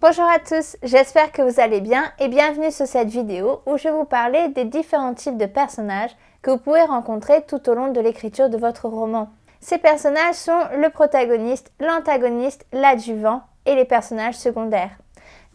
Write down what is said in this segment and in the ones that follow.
Bonjour à tous, j'espère que vous allez bien et bienvenue sur cette vidéo où je vais vous parler des différents types de personnages que vous pouvez rencontrer tout au long de l'écriture de votre roman. Ces personnages sont le protagoniste, l'antagoniste, l'adjuvant et les personnages secondaires.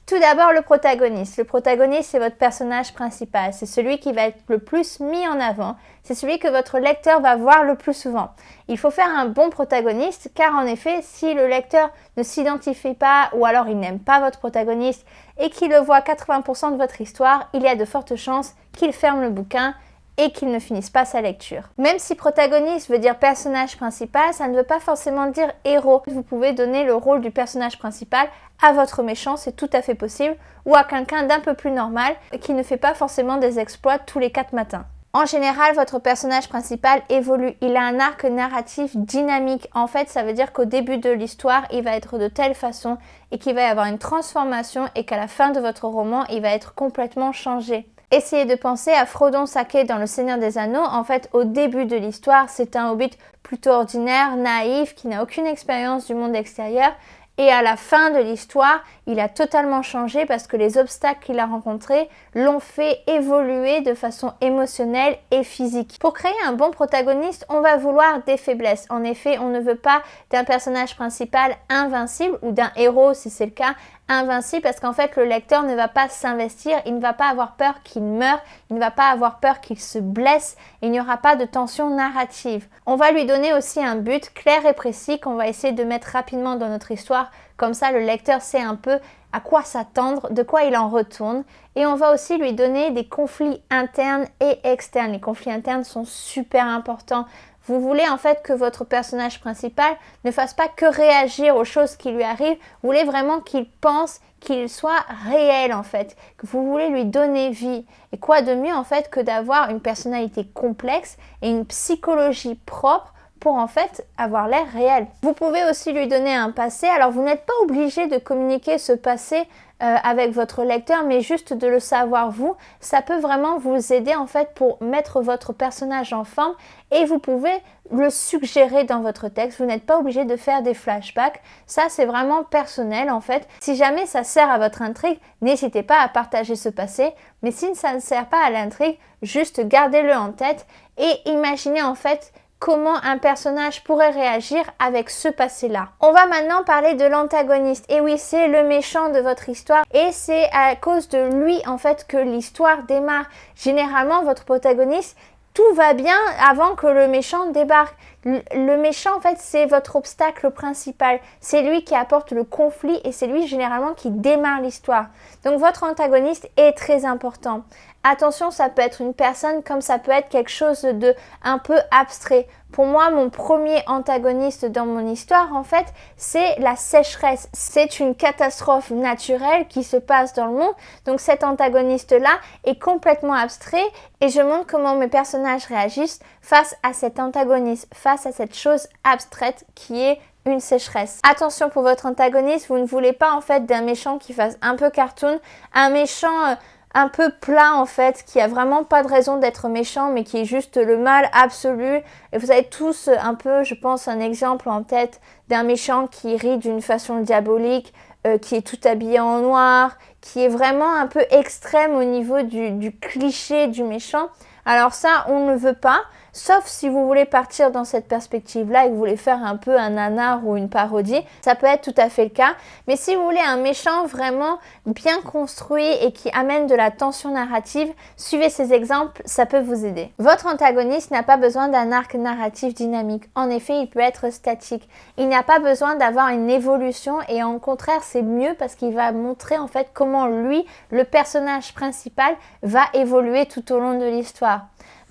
Tout d'abord, le protagoniste. Le protagoniste, c'est votre personnage principal. C'est celui qui va être le plus mis en avant. C'est celui que votre lecteur va voir le plus souvent. Il faut faire un bon protagoniste car en effet, si le lecteur ne s'identifie pas ou alors il n'aime pas votre protagoniste et qu'il le voit 80% de votre histoire, il y a de fortes chances qu'il ferme le bouquin et qu'il ne finisse pas sa lecture. Même si protagoniste veut dire personnage principal, ça ne veut pas forcément dire héros. Vous pouvez donner le rôle du personnage principal à votre méchant, c'est tout à fait possible, ou à quelqu'un d'un peu plus normal qui ne fait pas forcément des exploits tous les 4 matins. En général, votre personnage principal évolue. Il a un arc narratif dynamique. En fait, ça veut dire qu'au début de l'histoire, il va être de telle façon et qu'il va y avoir une transformation et qu'à la fin de votre roman, il va être complètement changé. Essayez de penser à Frodon Sake dans Le Seigneur des Anneaux. En fait, au début de l'histoire, c'est un hobbit plutôt ordinaire, naïf, qui n'a aucune expérience du monde extérieur. Et à la fin de l'histoire, il a totalement changé parce que les obstacles qu'il a rencontrés l'ont fait évoluer de façon émotionnelle et physique. Pour créer un bon protagoniste, on va vouloir des faiblesses. En effet, on ne veut pas d'un personnage principal invincible ou d'un héros, si c'est le cas, invincible parce qu'en fait, le lecteur ne va pas s'investir, il ne va pas avoir peur qu'il meure, il ne va pas avoir peur qu'il se blesse, il n'y aura pas de tension narrative. On va lui donner aussi un but clair et précis qu'on va essayer de mettre rapidement dans notre histoire. Comme ça, le lecteur sait un peu à quoi s'attendre, de quoi il en retourne. Et on va aussi lui donner des conflits internes et externes. Les conflits internes sont super importants. Vous voulez en fait que votre personnage principal ne fasse pas que réagir aux choses qui lui arrivent. Vous voulez vraiment qu'il pense, qu'il soit réel en fait. Que vous voulez lui donner vie. Et quoi de mieux en fait que d'avoir une personnalité complexe et une psychologie propre pour en fait avoir l'air réel. Vous pouvez aussi lui donner un passé. Alors vous n'êtes pas obligé de communiquer ce passé avec votre lecteur, mais juste de le savoir vous, ça peut vraiment vous aider en fait pour mettre votre personnage en forme et vous pouvez le suggérer dans votre texte. Vous n'êtes pas obligé de faire des flashbacks. Ça, c'est vraiment personnel en fait. Si jamais ça sert à votre intrigue, n'hésitez pas à partager ce passé. Mais si ça ne sert pas à l'intrigue, juste gardez-le en tête et imaginez en fait comment un personnage pourrait réagir avec ce passé-là. On va maintenant parler de l'antagoniste. Et oui, c'est le méchant de votre histoire et c'est à cause de lui en fait que l'histoire démarre. Généralement, votre protagoniste, tout va bien avant que le méchant débarque. Le méchant, en fait, c'est votre obstacle principal. C'est lui qui apporte le conflit et c'est lui, généralement, qui démarre l'histoire. Donc, votre antagoniste est très important. Attention, ça peut être une personne comme ça peut être quelque chose de un peu abstrait. Pour moi, mon premier antagoniste dans mon histoire, en fait, c'est la sécheresse. C'est une catastrophe naturelle qui se passe dans le monde. Donc cet antagoniste-là est complètement abstrait et je montre comment mes personnages réagissent face à cet antagoniste, face à cette chose abstraite qui est une sécheresse. Attention pour votre antagoniste, vous ne voulez pas en fait d'un méchant qui fasse un peu cartoon, un méchant un peu plat en fait, qui a vraiment pas de raison d'être méchant mais qui est juste le mal absolu. Et vous avez tous un peu, je pense, un exemple en tête d'un méchant qui rit d'une façon diabolique, qui est tout habillé en noir, qui est vraiment un peu extrême au niveau du cliché du méchant. Alors ça, on ne veut pas, sauf si vous voulez partir dans cette perspective-là et que vous voulez faire un peu un nanar ou une parodie, ça peut être tout à fait le cas. Mais si vous voulez un méchant vraiment bien construit et qui amène de la tension narrative, suivez ces exemples, ça peut vous aider. Votre antagoniste n'a pas besoin d'un arc narratif dynamique. En effet, il peut être statique. Il n'a pas besoin d'avoir une évolution et au contraire, c'est mieux parce qu'il va montrer en fait comment lui, le personnage principal, va évoluer tout au long de l'histoire.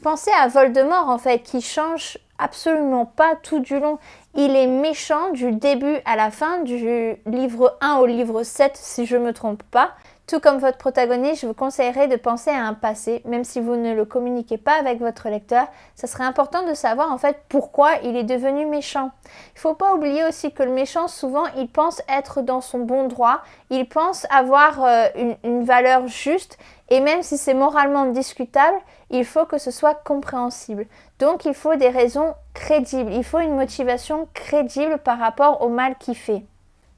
Pensez à Voldemort en fait, qui change absolument pas tout du long. Il est méchant du début à la fin, du livre 1 au livre 7 si je ne me trompe pas. Tout comme votre protagoniste, je vous conseillerais de penser à un passé, même si vous ne le communiquez pas avec votre lecteur. Ça serait important de savoir en fait pourquoi il est devenu méchant. Il ne faut pas oublier aussi que le méchant, souvent, il pense être dans son bon droit. Il pense avoir une valeur juste. Et même si c'est moralement discutable, il faut que ce soit compréhensible. Donc il faut des raisons crédibles. Il faut une motivation crédible par rapport au mal qu'il fait.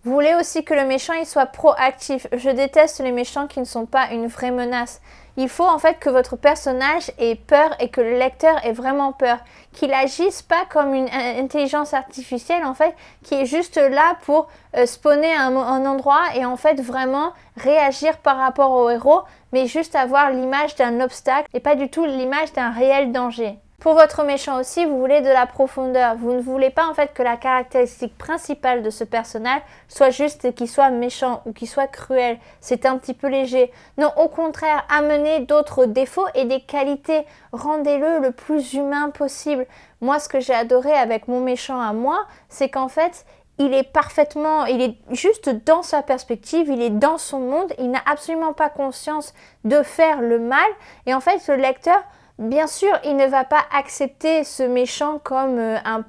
Vous voulez aussi que le méchant il soit proactif. Je déteste les méchants qui ne sont pas une vraie menace. Il faut en fait que votre personnage ait peur et que le lecteur ait vraiment peur. Qu'il agisse pas comme une intelligence artificielle en fait, qui est juste là pour spawner un endroit et en fait vraiment réagir par rapport au héros, mais juste avoir l'image d'un obstacle et pas du tout l'image d'un réel danger. Pour votre méchant aussi, vous voulez de la profondeur. Vous ne voulez pas en fait que la caractéristique principale de ce personnage soit juste qu'il soit méchant ou qu'il soit cruel. C'est un petit peu léger. Non, au contraire, amenez d'autres défauts et des qualités. Rendez-le le plus humain possible. Moi, ce que j'ai adoré avec mon méchant à moi, c'est qu'en fait, il est juste dans sa perspective, il est dans son monde, il n'a absolument pas conscience de faire le mal. Et en fait, le lecteur, bien sûr, il ne va pas accepter ce méchant comme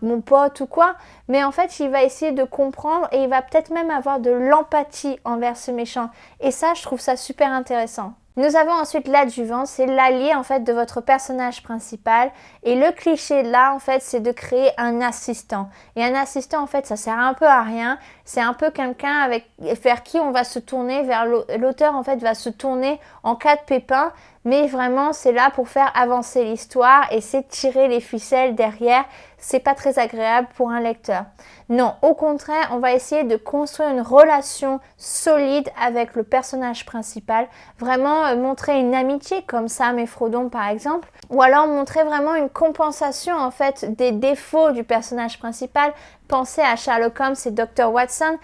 mon pote ou quoi, mais en fait, il va essayer de comprendre et il va peut-être même avoir de l'empathie envers ce méchant. Et ça, je trouve ça super intéressant. Nous avons ensuite l'adjuvant, c'est l'allié en fait de votre personnage principal. Et le cliché là en fait c'est de créer un assistant. Et un assistant en fait ça sert un peu à rien. C'est un peu quelqu'un vers qui on va se tourner, vers l'auteur en fait va se tourner en cas de pépin. Mais vraiment c'est là pour faire avancer l'histoire et c'est tirer les ficelles derrière. C'est pas très agréable pour un lecteur. Non, au contraire, on va essayer de construire une relation solide avec le personnage principal. Vraiment montrer une amitié comme Sam et Frodon par exemple. Ou alors montrer vraiment une compensation en fait des défauts du personnage principal. Pensez à Sherlock Holmes et Dr. Watson.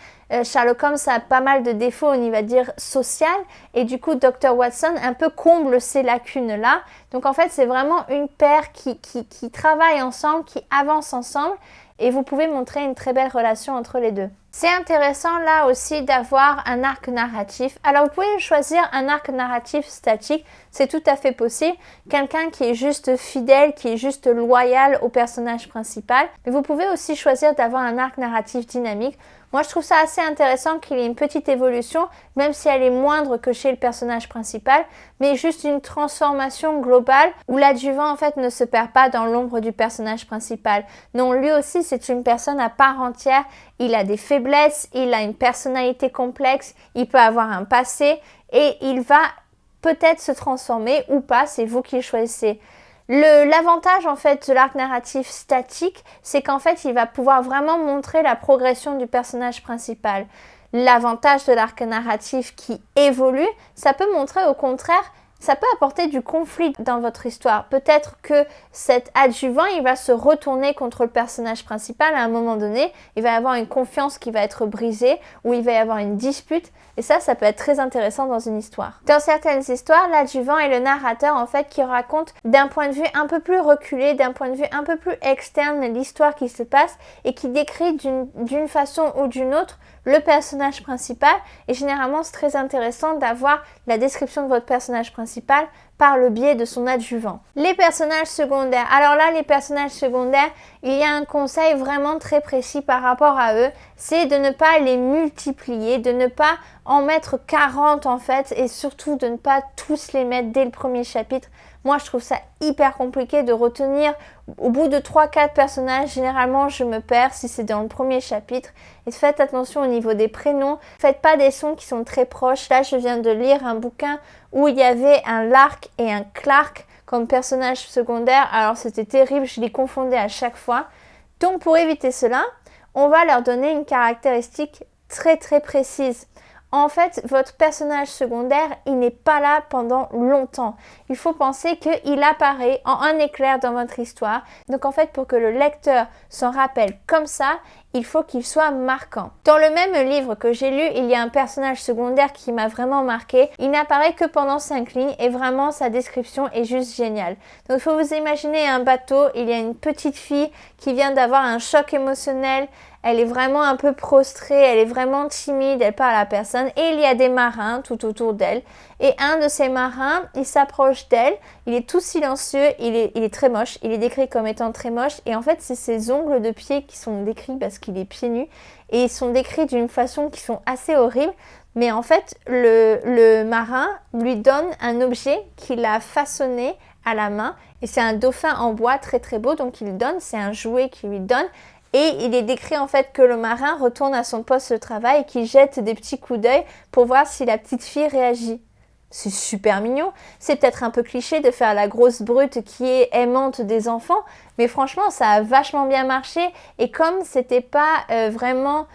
Sherlock Holmes a pas mal de défauts on va dire social et du coup Dr. Watson un peu comble ces lacunes là. Donc en fait c'est vraiment une paire qui travaille ensemble, qui avance ensemble et vous pouvez montrer une très belle relation entre les deux. C'est intéressant là aussi d'avoir un arc narratif. Alors vous pouvez choisir un arc narratif statique, c'est tout à fait possible. Quelqu'un qui est juste fidèle, qui est juste loyal au personnage principal. Mais vous pouvez aussi choisir d'avoir un arc narratif dynamique. Moi je trouve ça assez intéressant qu'il y ait une petite évolution, même si elle est moindre que chez le personnage principal, mais juste une transformation globale où l'adjuvant en fait ne se perd pas dans l'ombre du personnage principal. Non, lui aussi c'est une personne à part entière, il a des faiblesses, il a une personnalité complexe, il peut avoir un passé et il va peut-être se transformer ou pas, c'est vous qui choisissez. L'avantage en fait de l'arc narratif statique, c'est qu'en fait il va pouvoir vraiment montrer la progression du personnage principal. L'avantage de l'arc narratif qui évolue, ça peut montrer au contraire, ça peut apporter du conflit dans votre histoire. Peut-être que cet adjuvant, il va se retourner contre le personnage principal à un moment donné. Il va y avoir une confiance qui va être brisée ou il va y avoir une dispute. Et ça peut être très intéressant dans une histoire. Dans certaines histoires, l'adjuvant est le narrateur en fait qui raconte d'un point de vue un peu plus reculé, d'un point de vue un peu plus externe l'histoire qui se passe et qui décrit d'une façon ou d'une autre le personnage principal. Et généralement, c'est très intéressant d'avoir la description de votre personnage principal par le biais de son adjuvant. Les personnages secondaires. Alors là, les personnages secondaires, il y a un conseil vraiment très précis par rapport à eux, c'est de ne pas les multiplier, de ne pas en mettre 40 en fait, et surtout de ne pas tous les mettre dès le premier chapitre. Moi, je trouve ça hyper compliqué de retenir. Au bout de 3-4 personnages, généralement, je me perds si c'est dans le premier chapitre. Et faites attention au niveau des prénoms. Faites pas des sons qui sont très proches. Là, je viens de lire un bouquin où il y avait un Lark et un Clark comme personnages secondaires. Alors, c'était terrible, je les confondais à chaque fois. Donc, pour éviter cela, on va leur donner une caractéristique très très précise. En fait, votre personnage secondaire, il n'est pas là pendant longtemps. Il faut penser qu'il apparaît en un éclair dans votre histoire. Donc en fait, pour que le lecteur s'en rappelle comme ça, il faut qu'il soit marquant. Dans le même livre que j'ai lu, il y a un personnage secondaire qui m'a vraiment marqué. Il n'apparaît que pendant 5 lignes et vraiment sa description est juste géniale. Donc il faut vous imaginer un bateau, il y a une petite fille qui vient d'avoir un choc émotionnel. Elle est vraiment un peu prostrée, elle est vraiment timide, elle parle à personne. Et il y a des marins tout autour d'elle. Et un de ces marins, il s'approche d'elle, il est tout silencieux, il est très moche, il est décrit comme étant très moche. Et en fait, c'est ses ongles de pied qui sont décrits parce qu'il est pieds nus. Et ils sont décrits d'une façon qui sont assez horribles. Mais en fait, le marin lui donne un objet qu'il a façonné à la main. Et c'est un dauphin en bois très très beau, donc il donne, c'est un jouet qu'il lui donne. Et il est décrit en fait que le marin retourne à son poste de travail et qu'il jette des petits coups d'œil pour voir si la petite fille réagit. C'est super mignon. C'est peut-être un peu cliché de faire la grosse brute qui est aimante des enfants, mais franchement, ça a vachement bien marché. Et comme c'était pas vraiment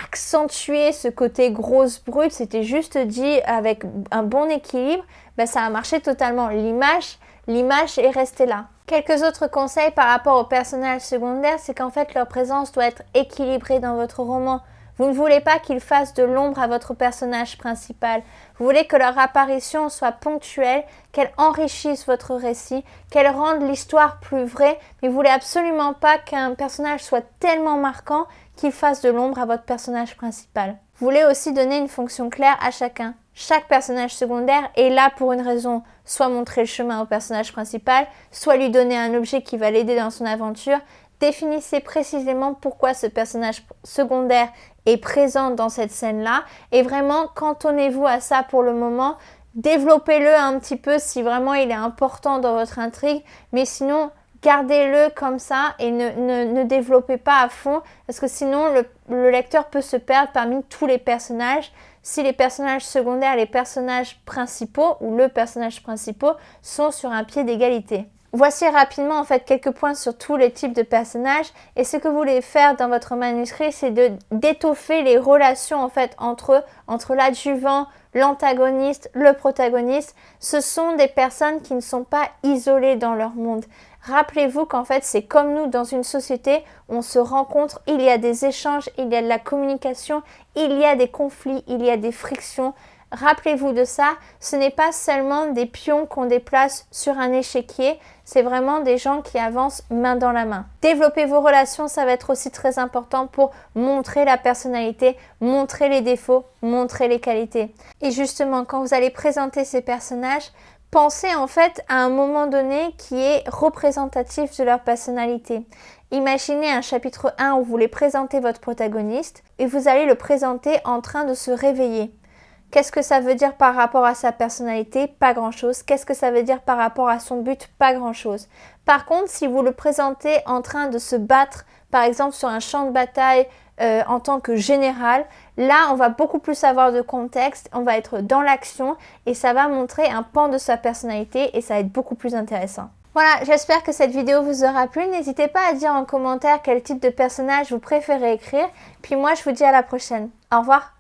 accentué ce côté grosse brute, c'était juste dit avec un bon équilibre, ben, ça a marché totalement. L'image est restée là. Quelques autres conseils par rapport aux personnages secondaires, c'est qu'en fait leur présence doit être équilibrée dans votre roman. Vous ne voulez pas qu'ils fassent de l'ombre à votre personnage principal. Vous voulez que leur apparition soit ponctuelle, qu'elle enrichisse votre récit, qu'elle rende l'histoire plus vraie, mais vous voulez absolument pas qu'un personnage soit tellement marquant qu'il fasse de l'ombre à votre personnage principal. Vous voulez aussi donner une fonction claire à chacun. Chaque personnage secondaire est là pour une raison, soit montrer le chemin au personnage principal, soit lui donner un objet qui va l'aider dans son aventure. Définissez précisément pourquoi ce personnage secondaire est présent dans cette scène-là et vraiment cantonnez-vous à ça pour le moment. Développez-le un petit peu si vraiment il est important dans votre intrigue, mais sinon gardez-le comme ça et ne développez pas à fond parce que sinon le lecteur peut se perdre parmi tous les personnages. Si les personnages secondaires, les personnages principaux ou le personnage principal sont sur un pied d'égalité. Voici rapidement en fait quelques points sur tous les types de personnages et ce que vous voulez faire dans votre manuscrit, c'est d'étoffer les relations en fait entre l'adjuvant, l'antagoniste, le protagoniste. Ce sont des personnes qui ne sont pas isolées dans leur monde. Rappelez-vous qu'en fait c'est comme nous dans une société, on se rencontre, il y a des échanges, il y a de la communication, il y a des conflits, il y a des frictions. Rappelez-vous de ça, ce n'est pas seulement des pions qu'on déplace sur un échiquier, c'est vraiment des gens qui avancent main dans la main. Développer vos relations, ça va être aussi très important pour montrer la personnalité, montrer les défauts, montrer les qualités. Et justement, quand vous allez présenter ces personnages, pensez en fait à un moment donné qui est représentatif de leur personnalité. Imaginez un chapitre 1 où vous voulez présenter votre protagoniste et vous allez le présenter en train de se réveiller. Qu'est-ce que ça veut dire par rapport à sa personnalité? Pas grand-chose. Qu'est-ce que ça veut dire par rapport à son but? Pas grand-chose. Par contre, si vous le présentez en train de se battre, par exemple sur un champ de bataille en tant que général, là, on va beaucoup plus avoir de contexte, on va être dans l'action et ça va montrer un pan de sa personnalité et ça va être beaucoup plus intéressant. Voilà, j'espère que cette vidéo vous aura plu. N'hésitez pas à dire en commentaire quel type de personnage vous préférez écrire. Puis moi, je vous dis à la prochaine. Au revoir.